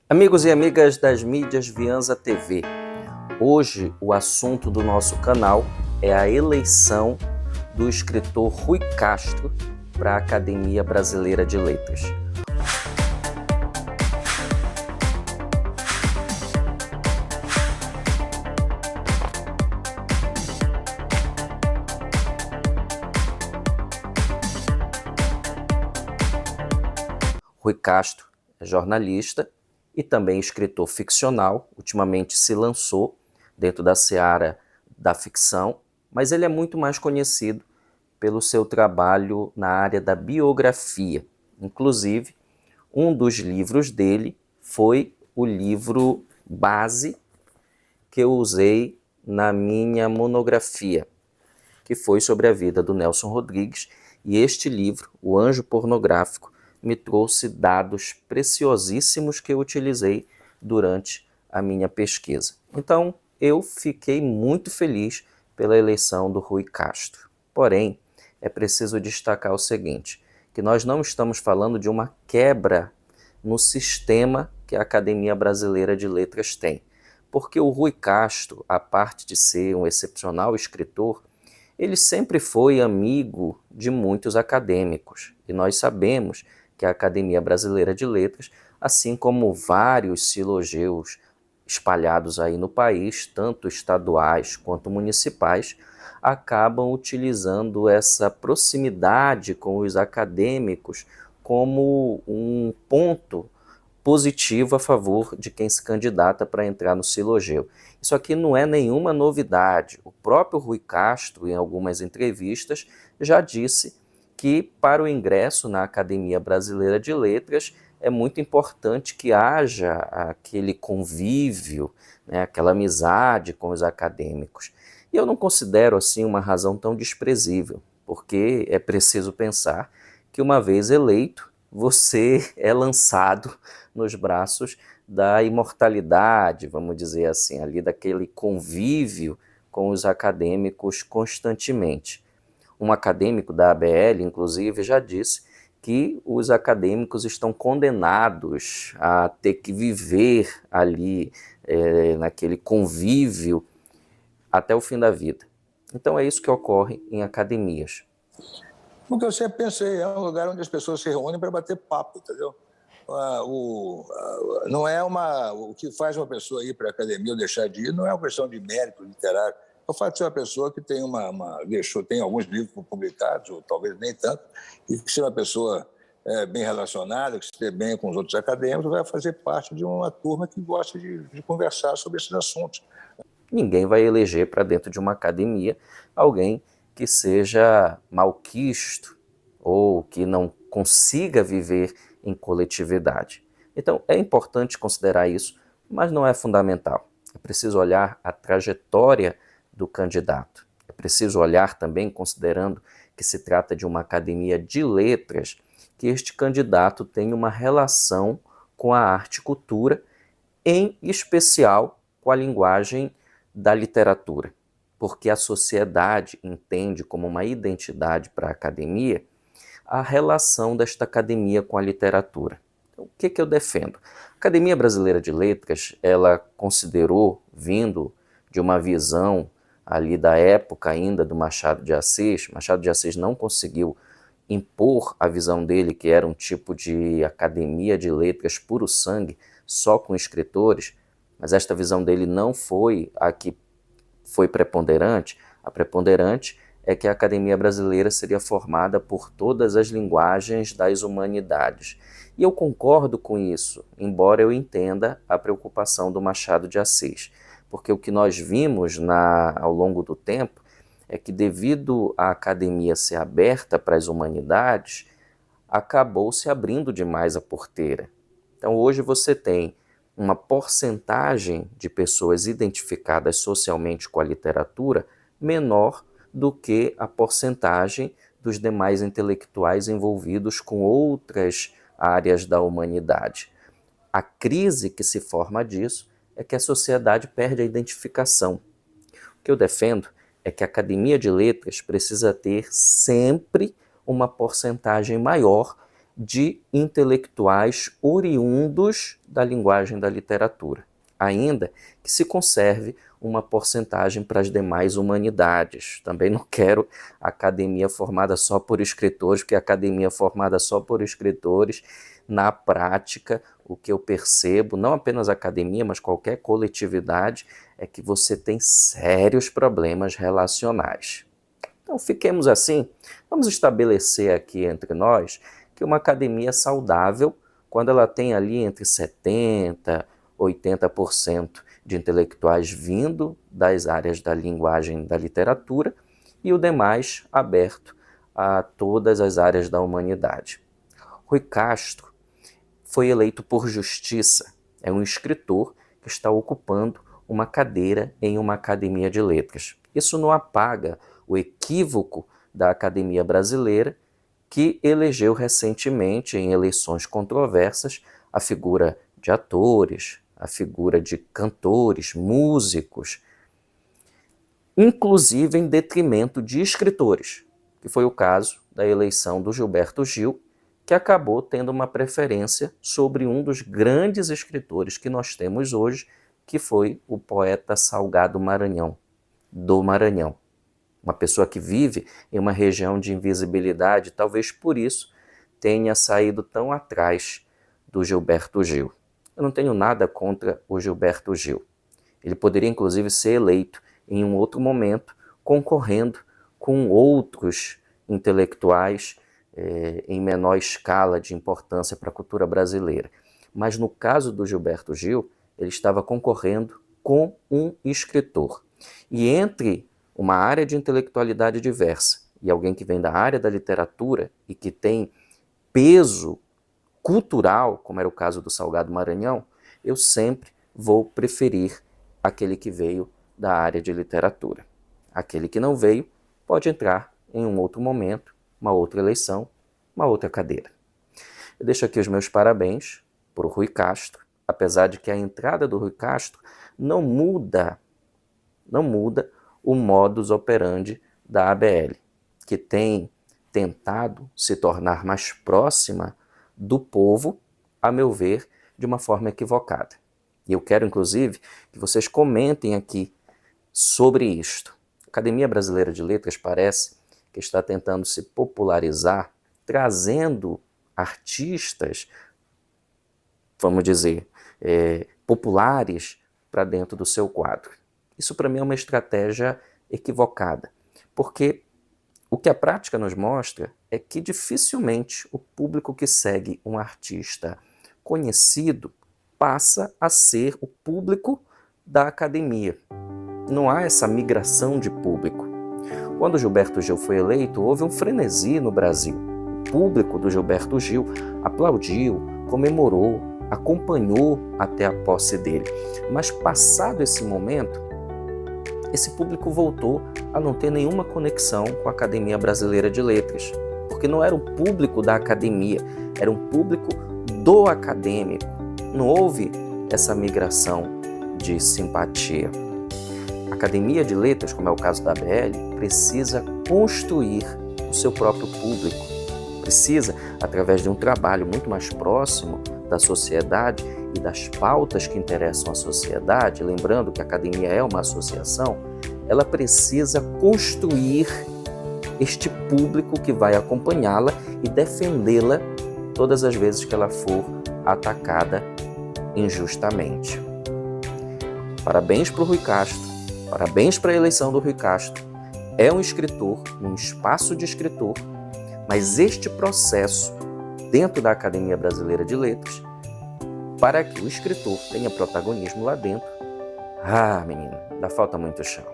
Amigos e amigas das mídias Vianza TV, hoje o assunto do nosso canal é a eleição do escritor Rui Castro para a Academia Brasileira de Letras. Rui Castro é jornalista e também escritor ficcional, ultimamente se lançou dentro da seara da ficção, mas ele é muito mais conhecido pelo seu trabalho na área da biografia. Inclusive, um dos livros dele foi o livro base que eu usei na minha monografia, que foi sobre a vida do Nelson Rodrigues, e este livro, O Anjo Pornográfico, me trouxe dados preciosíssimos que eu utilizei durante a minha pesquisa. Então, eu fiquei muito feliz pela eleição do Rui Castro. Porém, é preciso destacar o seguinte, que nós não estamos falando de uma quebra no sistema que a Academia Brasileira de Letras tem. Porque o Rui Castro, a parte de ser um excepcional escritor, ele sempre foi amigo de muitos acadêmicos. E nós sabemos que a Academia Brasileira de Letras, assim como vários silogeus espalhados aí no país, tanto estaduais quanto municipais, acabam utilizando essa proximidade com os acadêmicos como um ponto positivo a favor de quem se candidata para entrar no silogeu. Isso aqui não é nenhuma novidade. O próprio Rui Castro, em algumas entrevistas, já disse que para o ingresso na Academia Brasileira de Letras é muito importante que haja aquele convívio, né, aquela amizade com os acadêmicos. E eu não considero assim uma razão tão desprezível, porque é preciso pensar que uma vez eleito, você é lançado nos braços da imortalidade, vamos dizer assim, ali daquele convívio com os acadêmicos constantemente. Um acadêmico da ABL, inclusive, já disse que os acadêmicos estão condenados a ter que viver ali naquele convívio até o fim da vida. Então é isso que ocorre em academias. Porque eu sempre pensei, é um lugar onde as pessoas se reúnem para bater papo, entendeu? Não é o que faz uma pessoa ir para a academia ou deixar de ir, não é uma questão de mérito literário. É o fato de ser uma pessoa que tem tem alguns livros publicados, ou talvez nem tanto, e que ser uma pessoa bem relacionada, que se dê bem com os outros acadêmicos, vai fazer parte de uma turma que gosta de conversar sobre esses assuntos. Ninguém vai eleger para dentro de uma academia alguém que seja malquisto ou que não consiga viver em coletividade. Então é importante considerar isso, mas não é fundamental. É preciso olhar a trajetória do candidato. É preciso olhar também, considerando que se trata de uma academia de letras, que este candidato tem uma relação com a arte e cultura, em especial com a linguagem da literatura, porque a sociedade entende como uma identidade para a academia a relação desta academia com a literatura. Então, o que eu defendo? A Academia Brasileira de Letras, ela considerou, vindo de uma visão ali da época ainda do Machado de Assis não conseguiu impor a visão dele, que era um tipo de academia de letras puro sangue, só com escritores, mas esta visão dele não foi a que foi preponderante. A preponderante é que a Academia Brasileira seria formada por todas as linguagens das humanidades. E eu concordo com isso, embora eu entenda a preocupação do Machado de Assis, porque o que nós vimos ao longo do tempo é que, devido à academia ser aberta para as humanidades, acabou se abrindo demais a porteira. Então hoje você tem uma porcentagem de pessoas identificadas socialmente com a literatura menor do que a porcentagem dos demais intelectuais envolvidos com outras áreas da humanidade. A crise que se forma disso é que a sociedade perde a identificação. O que eu defendo é que a Academia de Letras precisa ter sempre uma porcentagem maior de intelectuais oriundos da linguagem da literatura, ainda que se conserve uma porcentagem para as demais humanidades. Também não quero academia formada só por escritores, porque academia formada só por escritores, na prática, o que eu percebo, não apenas academia, mas qualquer coletividade, é que você tem sérios problemas relacionais. Então, fiquemos assim, vamos estabelecer aqui entre nós que uma academia saudável, quando ela tem ali entre 70% e 80% de intelectuais vindo das áreas da linguagem da literatura e o demais aberto a todas as áreas da humanidade. Rui Castro foi eleito por justiça, é um escritor que está ocupando uma cadeira em uma academia de letras. Isso não apaga o equívoco da academia brasileira, que elegeu recentemente, em eleições controversas, a figura de atores, a figura de cantores, músicos, inclusive em detrimento de escritores, que foi o caso da eleição do Gilberto Gil, que acabou tendo uma preferência sobre um dos grandes escritores que nós temos hoje, que foi o poeta Salgado Maranhão, do Maranhão. Uma pessoa que vive em uma região de invisibilidade, talvez por isso tenha saído tão atrás do Gilberto Gil. Eu não tenho nada contra o Gilberto Gil. Ele poderia, inclusive, ser eleito em um outro momento, concorrendo com outros intelectuais em menor escala de importância para a cultura brasileira. Mas no caso do Gilberto Gil, ele estava concorrendo com um escritor. E entre uma área de intelectualidade diversa e alguém que vem da área da literatura e que tem peso cultural, como era o caso do Salgado Maranhão, eu sempre vou preferir aquele que veio da área de literatura. Aquele que não veio pode entrar em um outro momento, uma outra eleição, uma outra cadeira. Eu deixo aqui os meus parabéns para o Rui Castro, apesar de que a entrada do Rui Castro não muda o modus operandi da ABL, que tem tentado se tornar mais próxima do povo, a meu ver, de uma forma equivocada. E eu quero, inclusive, que vocês comentem aqui sobre isto. A Academia Brasileira de Letras parece que está tentando se popularizar, trazendo artistas, vamos dizer, populares para dentro do seu quadro. Isso para mim é uma estratégia equivocada, porque o que a prática nos mostra é que dificilmente o público que segue um artista conhecido passa a ser o público da academia. Não há essa migração de público. Quando Gilberto Gil foi eleito, houve um frenesi no Brasil. O público do Gilberto Gil aplaudiu, comemorou, acompanhou até a posse dele. Mas passado esse momento, esse público voltou a não ter nenhuma conexão com a Academia Brasileira de Letras, porque não era um público da academia, era um público do acadêmico. Não houve essa migração de simpatia. A Academia de Letras, como é o caso da ABL, precisa construir o seu próprio público. Precisa, através de um trabalho muito mais próximo da sociedade e das pautas que interessam a sociedade, lembrando que a academia é uma associação, ela precisa construir este público que vai acompanhá-la e defendê-la todas as vezes que ela for atacada injustamente. Parabéns para o Rui Castro, parabéns para a eleição do Rui Castro. É um escritor, um espaço de escritor, mas este processo dentro da Academia Brasileira de Letras, para que o escritor tenha protagonismo lá dentro, menina, ainda falta muito chão.